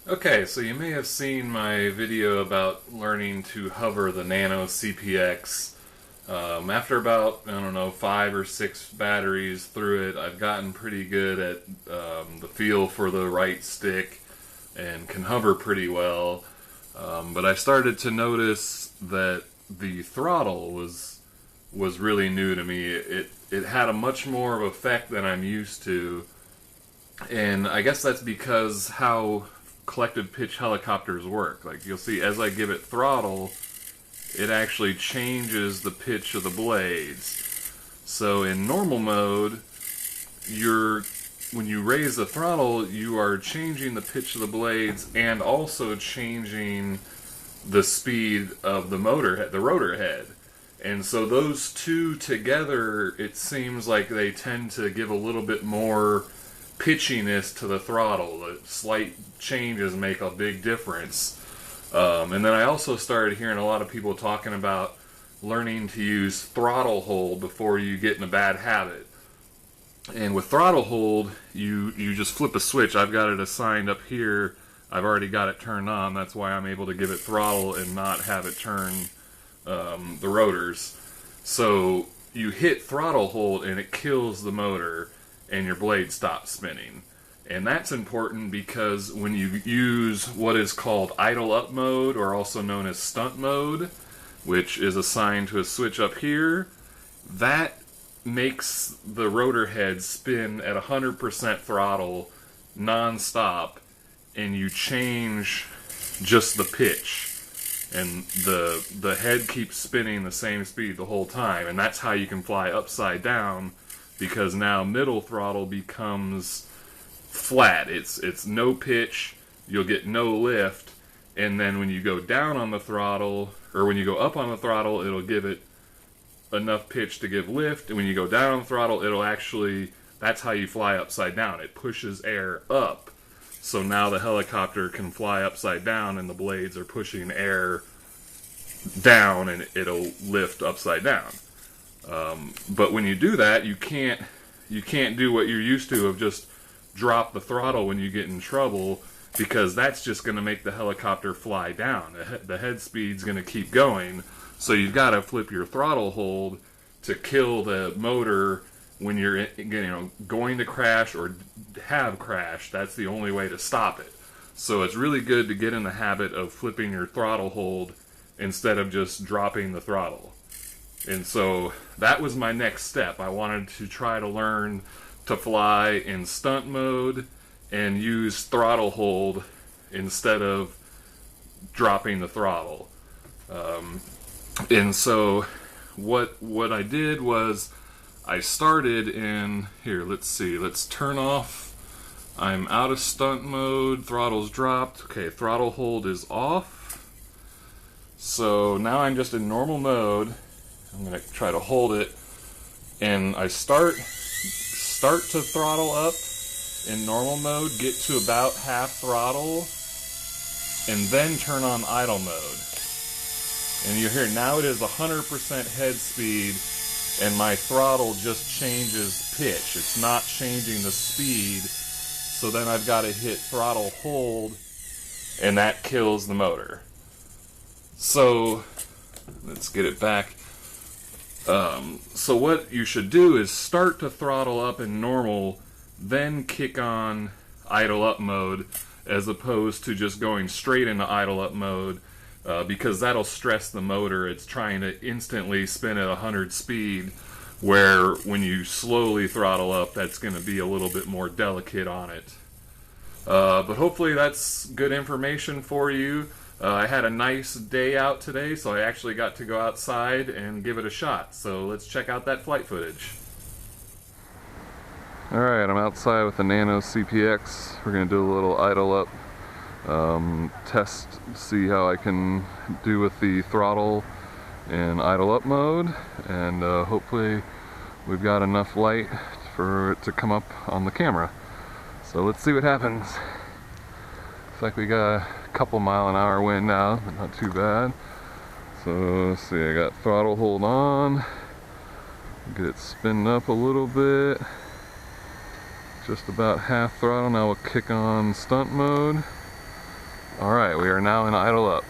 Okay, so you may have seen my video about learning to hover the Nano CPX. After about, I don't know, 5 or 6 batteries through it, I've gotten pretty good at the feel for the right stick and can hover pretty well. But I started to notice that the throttle was really new to me. It had a much more of effect than I'm used to, and I guess that's because how collective pitch helicopters work. Like you'll see, as I give it throttle, it actually changes the pitch of the blades. So in normal mode, when you raise the throttle, you are changing the pitch of the blades and also changing the speed of the the rotor head. And so those two together, it seems like they tend to give a little bit more pitchiness to the throttle. The slight changes make a big difference. And then I also started hearing a lot of people talking about learning to use throttle hold before you get in a bad habit. And with throttle hold, you just flip a switch. I've got it assigned up here. I've already got it turned on. That's why I'm able to give it throttle and not have it turn the rotors. So you hit throttle hold and it kills the motor and your blade stops spinning. And that's important because when you use what is called idle up mode, or also known as stunt mode, which is assigned to a switch up here, that makes the rotor head spin at 100% throttle non-stop, and you change just the pitch. And the head keeps spinning the same speed the whole time, and that's how you can fly upside down, because now middle throttle becomes flat. It's no pitch, you'll get no lift, and then when you go down on the throttle, or when you go up on the throttle, it'll give it enough pitch to give lift, and when you go down on the throttle, that's how you fly upside down. It pushes air up. So now the helicopter can fly upside down and the blades are pushing air down and it'll lift upside down. But when you do that, you can't do what you're used to of just drop the throttle when you get in trouble, because that's just going to make the helicopter fly down. The head speed's going to keep going. So you've got to flip your throttle hold to kill the motor when you're going to crash or have crashed. That's the only way to stop it. So it's really good to get in the habit of flipping your throttle hold instead of just dropping the throttle. And so that was my next step. I wanted to try to learn to fly in stunt mode and use throttle hold instead of dropping the throttle. And so what I did was I started in here. Let's turn off. I'm out of stunt mode. Throttle's dropped. Okay, throttle hold is off. So now I'm just in normal mode. I'm gonna try to hold it, and I start to throttle up in normal mode, get to about half throttle, and then turn on idle mode. And you hear now it is 100% head speed, and my throttle just changes pitch. It's not changing the speed. So then I've got to hit throttle hold, and that kills the motor. So let's get it back. So what you should do is start to throttle up in normal, then kick on idle up mode, as opposed to just going straight into idle up mode, because that'll stress the motor. It's trying to instantly spin at 100 speed, where when you slowly throttle up, that's going to be a little bit more delicate on it. But hopefully that's good information for you. I had a nice day out today, so I actually got to go outside and give it a shot. So let's check out that flight footage. Alright, I'm outside with the Nano CPX. We're going to do a little idle up test, see how I can do with the throttle in idle up mode, and hopefully we've got enough light for it to come up on the camera. So let's see what happens. Looks like we got a couple mile-an-hour wind now, but not too bad. So let's see, I got throttle hold on, get it spinning up a little bit, just about half throttle. Now we'll kick on stunt mode. Alright, we are now in idle up.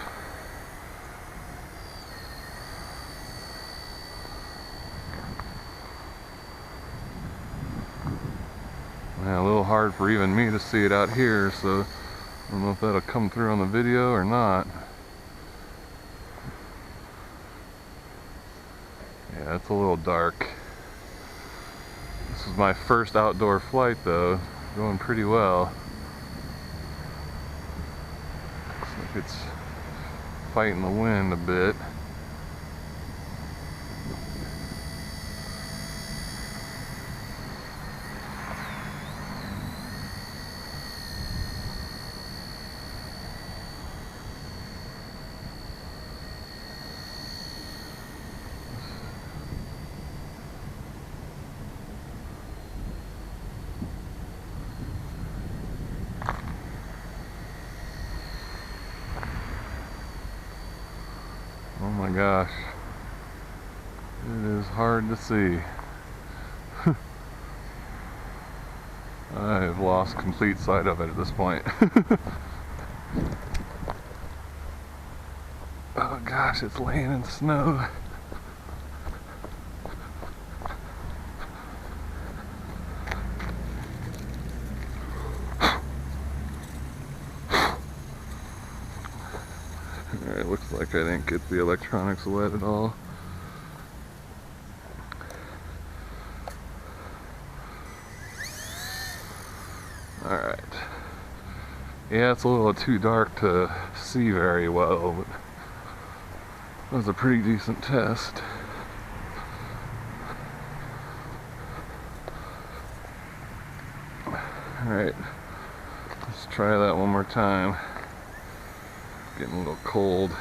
Yeah, a little hard for even me to see it out here, so I don't know if that'll come through on the video or not. Yeah, it's a little dark. This is my first outdoor flight though, going pretty well. Looks like it's fighting the wind a bit. Oh my gosh, it is hard to see. I've lost complete sight of it at this point. Oh gosh, it's laying in the snow. Alright, looks like I didn't get the electronics wet at all. Alright. Yeah, it's a little too dark to see very well, but it was a pretty decent test. Alright, let's try that one more time. Getting a little cold.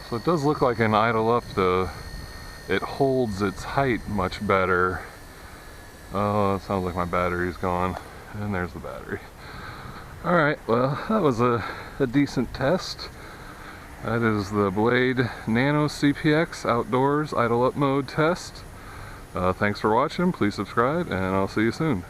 So it does look like in idle up though, it holds its height much better. Oh, it sounds like my battery's gone. And there's the battery. Alright, well, that was a decent test. That is the Blade Nano CPX Outdoors Idle Up Mode test. Thanks for watching, please subscribe, and I'll see you soon.